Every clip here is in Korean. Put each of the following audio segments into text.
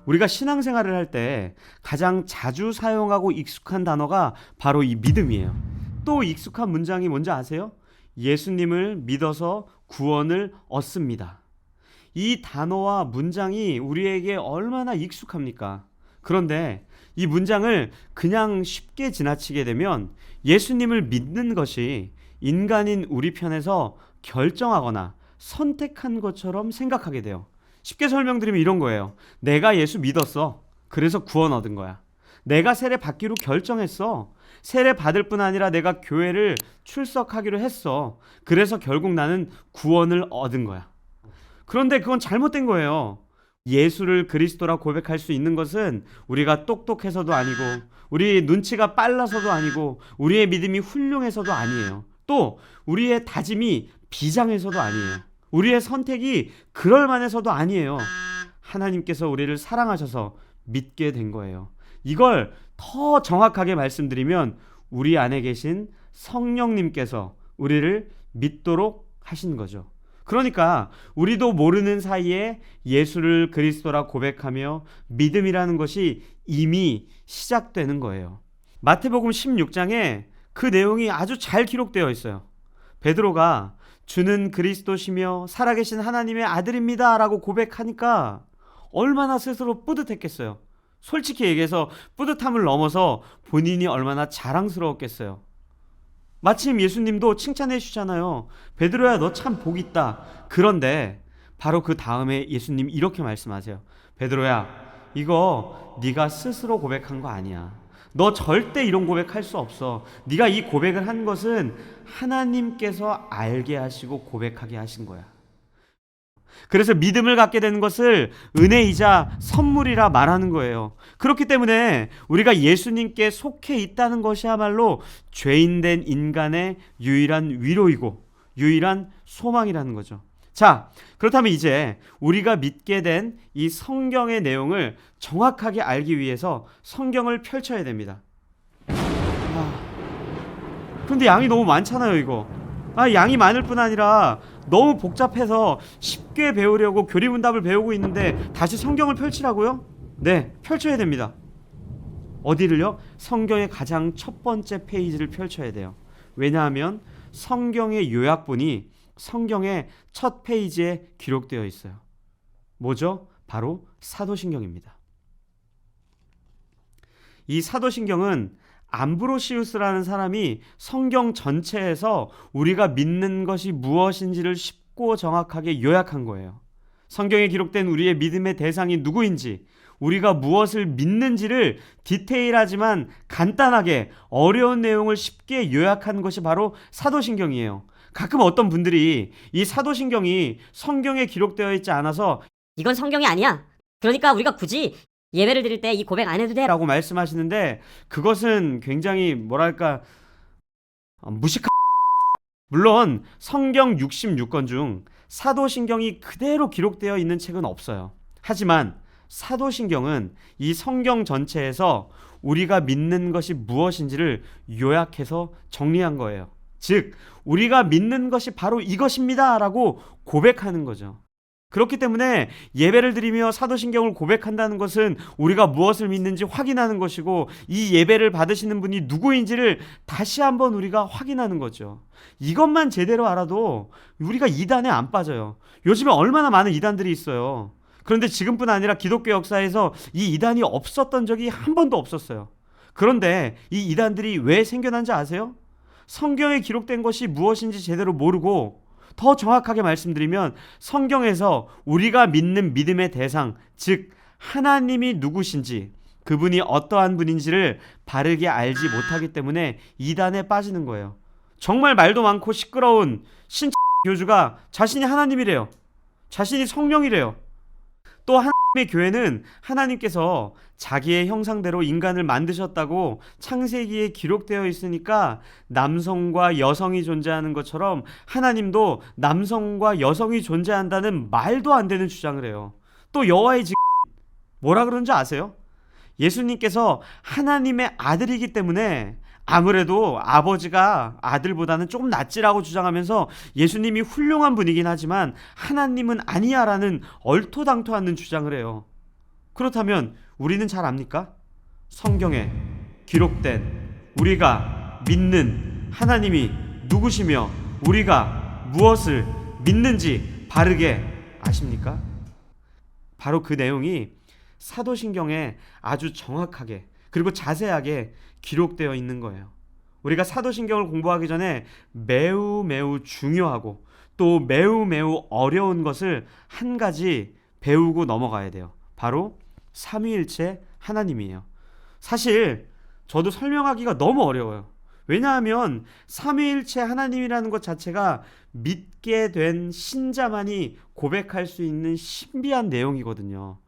우리가 신앙생활을 할 때 가장 자주 사용하고 익숙한 단어가 바로 이 믿음이에요. 또 익숙한 문장이 뭔지 아세요? 예수님을 믿어서 구원을 얻습니다. 이 단어와 문장이 우리에게 얼마나 익숙합니까? 그런데 이 문장을 그냥 쉽게 지나치게 되면 예수님을 믿는 것이 인간인 우리 편에서 결정하거나 선택한 것처럼 생각하게 돼요. 쉽게 설명드리면 이런 거예요. 내가 예수 믿었어. 그래서 구원 얻은 거야. 내가 세례 받기로 결정했어. 세례 받을 뿐 아니라 내가 교회를 출석하기로 했어. 그래서 결국 나는 구원을 얻은 거야. 그런데 그건 잘못된 거예요. 예수를 그리스도라 고백할 수 있는 것은 우리가 똑똑해서도 아니고, 우리 눈치가 빨라서도 아니고, 우리의 믿음이 훌륭해서도 아니에요. 또 우리의 다짐이 비장해서도 아니에요. 우리의 선택이 그럴만해서도 아니에요. 하나님께서 우리를 사랑하셔서 믿게 된 거예요. 이걸 더 정확하게 말씀드리면 우리 안에 계신 성령님께서 우리를 믿도록 하신 거죠. 그러니까 우리도 모르는 사이에 예수를 그리스도라 고백하며 믿음이라는 것이 이미 시작되는 거예요. 마태복음 16장에 그 내용이 아주 잘 기록되어 있어요. 베드로가 주는 그리스도시며 살아계신 하나님의 아들입니다 라고 고백하니까 얼마나 스스로 뿌듯했겠어요. 솔직히 얘기해서 뿌듯함을 넘어서 본인이 얼마나 자랑스러웠겠어요. 마침 예수님도 칭찬해 주잖아요. 베드로야, 너 참 복 있다. 그런데 바로 그 다음에 예수님 이렇게 말씀하세요. 베드로야, 이거 네가 스스로 고백한 거 아니야. 너 절대 이런 고백할 수 없어. 네가 이 고백을 한 것은 하나님께서 알게 하시고 고백하게 하신 거야. 그래서 믿음을 갖게 되는 것을 은혜이자 선물이라 말하는 거예요. 그렇기 때문에 우리가 예수님께 속해 있다는 것이야말로 죄인된 인간의 유일한 위로이고 유일한 소망이라는 거죠. 자, 그렇다면 이제 우리가 믿게 된 이 성경의 내용을 정확하게 알기 위해서 성경을 펼쳐야 됩니다. 근데 양이 너무 많잖아요, 이거. 양이 많을 뿐 아니라 너무 복잡해서 쉽게 배우려고 교리문답을 배우고 있는데 다시 성경을 펼치라고요? 네, 펼쳐야 됩니다. 어디를요? 성경의 가장 첫 번째 페이지를 펼쳐야 돼요. 왜냐하면 성경의 요약본이 성경의 첫 페이지에 기록되어 있어요. 뭐죠? 바로 사도신경입니다. 이 사도신경은 암브로시우스라는 사람이 성경 전체에서 우리가 믿는 것이 무엇인지를 쉽고 정확하게 요약한 거예요. 성경에 기록된 우리의 믿음의 대상이 누구인지, 우리가 무엇을 믿는지를 디테일하지만 간단하게 어려운 내용을 쉽게 요약한 것이 바로 사도신경이에요. 가끔 어떤 분들이 이 사도신경이 성경에 기록되어 있지 않아서 이건 성경이 아니야. 그러니까 우리가 굳이 예배를 드릴 때 이 고백 안 해도 돼 라고 말씀하시는데, 그것은 굉장히 뭐랄까 무식한 물론 성경 66권 중 사도신경이 그대로 기록되어 있는 책은 없어요. 하지만 사도신경은 이 성경 전체에서 우리가 믿는 것이 무엇인지를 요약해서 정리한 거예요. 즉, 우리가 믿는 것이 바로 이것입니다 라고 고백하는 거죠. 그렇기 때문에 예배를 드리며 사도신경을 고백한다는 것은 우리가 무엇을 믿는지 확인하는 것이고, 이 예배를 받으시는 분이 누구인지를 다시 한번 우리가 확인하는 거죠. 이것만 제대로 알아도 우리가 이단에 안 빠져요. 요즘에 얼마나 많은 이단들이 있어요. 그런데 지금뿐 아니라 기독교 역사에서 이 이단이 없었던 적이 한 번도 없었어요. 그런데 이 이단들이 왜 생겨난지 아세요? 성경에 기록된 것이 무엇인지 제대로 모르고, 더 정확하게 말씀드리면 성경에서 우리가 믿는 믿음의 대상, 즉 하나님이 누구신지, 그분이 어떠한 분인지를 바르게 알지 못하기 때문에 이단에 빠지는 거예요. 정말 말도 많고 시끄러운 교주가 자신이 하나님이래요. 자신이 성령이래요. 또 하나님의 교회는 하나님께서 자기의 형상대로 인간을 만드셨다고 창세기에 기록되어 있으니까 남성과 여성이 존재하는 것처럼 하나님도 남성과 여성이 존재한다는 말도 안 되는 주장을 해요. 또 여호와의 뭐라 그러는지 아세요? 예수님께서 하나님의 아들이기 때문에 아무래도 아버지가 아들보다는 조금 낫지라고 주장하면서 예수님이 훌륭한 분이긴 하지만 하나님은 아니야라는 얼토당토 않는 주장을 해요. 그렇다면 우리는 잘 압니까? 성경에 기록된 우리가 믿는 하나님이 누구시며 우리가 무엇을 믿는지 바르게 아십니까? 바로 그 내용이 사도신경에 아주 정확하게 그리고 자세하게 기록되어 있는 거예요. 우리가 사도신경을 공부하기 전에 매우 중요하고 또 매우 어려운 것을 한 가지 배우고 넘어가야 돼요. 바로 삼위일체 하나님이에요. 사실 저도 설명하기가 너무 어려워요. 왜냐하면 삼위일체 하나님이라는 것 자체가 믿게 된 신자만이 고백할 수 있는 신비한 내용이거든요.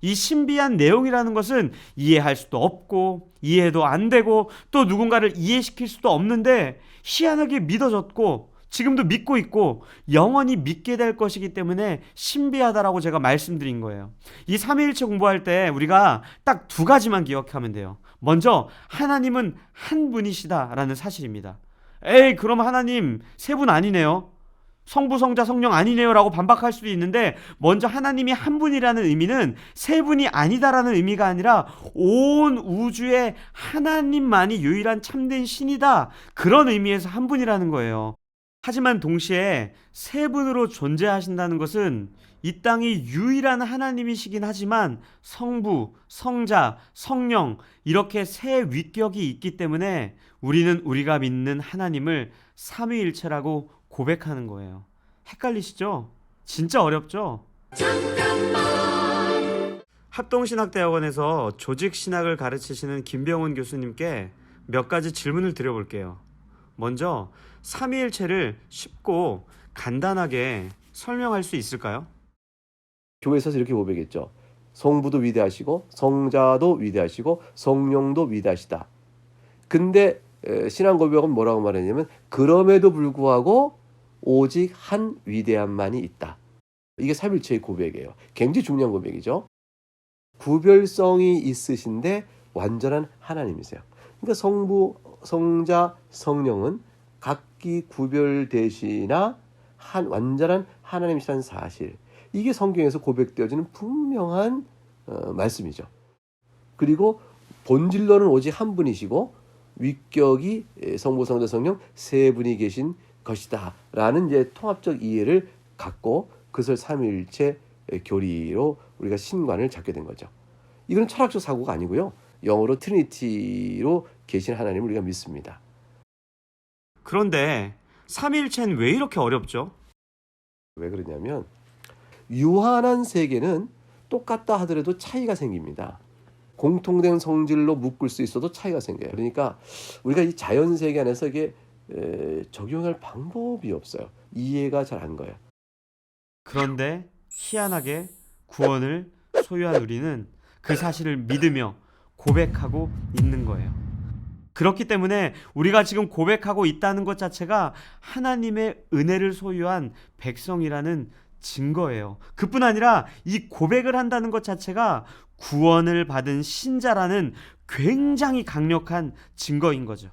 이 신비한 내용이라는 것은 이해할 수도 없고 이해도 안 되고 또 누군가를 이해시킬 수도 없는데 희한하게 믿어졌고 지금도 믿고 있고 영원히 믿게 될 것이기 때문에 신비하다라고 제가 말씀드린 거예요. 이 삼위일체 공부할 때 우리가 딱 두 가지만 기억하면 돼요. 먼저 하나님은 한 분이시다라는 사실입니다. 에이 그럼 하나님 세 분 아니네요. 성부, 성자, 성령 아니네요 라고 반박할 수도 있는데 먼저 하나님이 한 분이라는 의미는 세 분이 아니다라는 의미가 아니라 온 우주에 하나님만이 유일한 참된 신이다 그런 의미에서 한 분이라는 거예요. 하지만 동시에 세 분으로 존재하신다는 것은 이 땅이 유일한 하나님이시긴 하지만 성부, 성자, 성령 이렇게 세 위격이 있기 때문에 우리는 우리가 믿는 하나님을 삼위일체라고 고백하는 거예요. 헷갈리시죠? 진짜 어렵죠? 합동신학대학원에서 조직신학을 가르치시는 김병훈 교수님께 몇 가지 질문을 드려볼게요. 먼저 삼위일체를 쉽고 간단하게 설명할 수 있을까요? 교회에서 이렇게 고백했죠. 성부도 위대하시고 성자도 위대하시고 성령도 위대하시다. 근데 신앙 고백은 뭐라고 말했냐면 그럼에도 불구하고 오직 한 위대함만이 있다. 이게 삼위일체의 고백이에요. 굉장히 중요한 고백이죠. 구별성이 있으신데 완전한 하나님이세요. 그러니까 성부, 성자, 성령은 각기 구별되시나 완전한 하나님이시라는 사실. 이게 성경에서 고백되어지는 분명한 말씀이죠. 그리고 본질로는 오직 한 분이시고 위격이 성부, 성자, 성령 세 분이 계신 것이다 라는 이제 통합적 이해를 갖고 그것을 삼위일체 교리로 우리가 신관을 잡게 된 거죠. 이건 철학적 사고가 아니고요. 영어로 트리니티로 계신 하나님을 우리가 믿습니다. 그런데 삼위일체는 왜 이렇게 어렵죠? 왜 그러냐면 유한한 세계는 똑같다 하더라도 차이가 생깁니다. 공통된 성질로 묶을 수 있어도 차이가 생겨요. 그러니까 우리가 이 자연 세계 안에서 이게 적용할 방법이 없어요. 이해가 잘 안 가요. 그런데 희한하게 구원을 소유한 우리는 그 사실을 믿으며 고백하고 있는 거예요. 그렇기 때문에 우리가 지금 고백하고 있다는 것 자체가 하나님의 은혜를 소유한 백성이라는 증거예요. 그뿐 아니라 이 고백을 한다는 것 자체가 구원을 받은 신자라는 굉장히 강력한 증거인 거죠.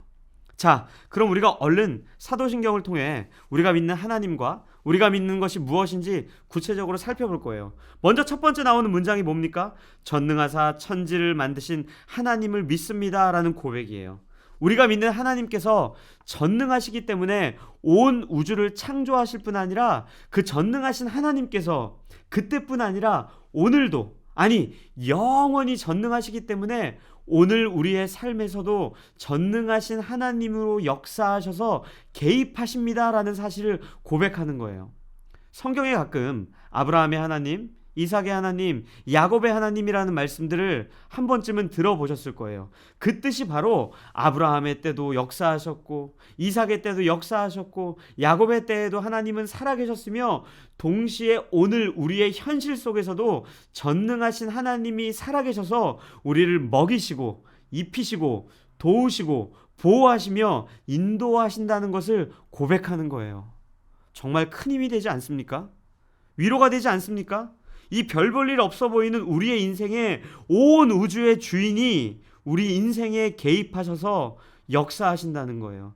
자, 그럼 우리가 얼른 사도신경을 통해 우리가 믿는 하나님과 우리가 믿는 것이 무엇인지 구체적으로 살펴볼 거예요. 먼저 첫 번째 나오는 문장이 뭡니까? 전능하사 천지를 만드신 하나님을 믿습니다 라는 고백이에요. 우리가 믿는 하나님께서 전능하시기 때문에 온 우주를 창조하실 뿐 아니라 그 전능하신 하나님께서 그때뿐 아니라 오늘도 아니 영원히 전능하시기 때문에 오늘 우리의 삶에서도 전능하신 하나님으로 역사하셔서 개입하십니다라는 사실을 고백하는 거예요. 성경에 가끔 아브라함의 하나님, 이삭의 하나님, 야곱의 하나님이라는 말씀들을 한 번쯤은 들어보셨을 거예요. 그 뜻이 바로 아브라함의 때도 역사하셨고 이삭의 때도 역사하셨고 야곱의 때에도 하나님은 살아계셨으며 동시에 오늘 우리의 현실 속에서도 전능하신 하나님이 살아계셔서 우리를 먹이시고 입히시고 도우시고 보호하시며 인도하신다는 것을 고백하는 거예요. 정말 큰 힘이 되지 않습니까? 위로가 되지 않습니까? 이 별 볼 일 없어 보이는 우리의 인생에 온 우주의 주인이 우리 인생에 개입하셔서 역사하신다는 거예요.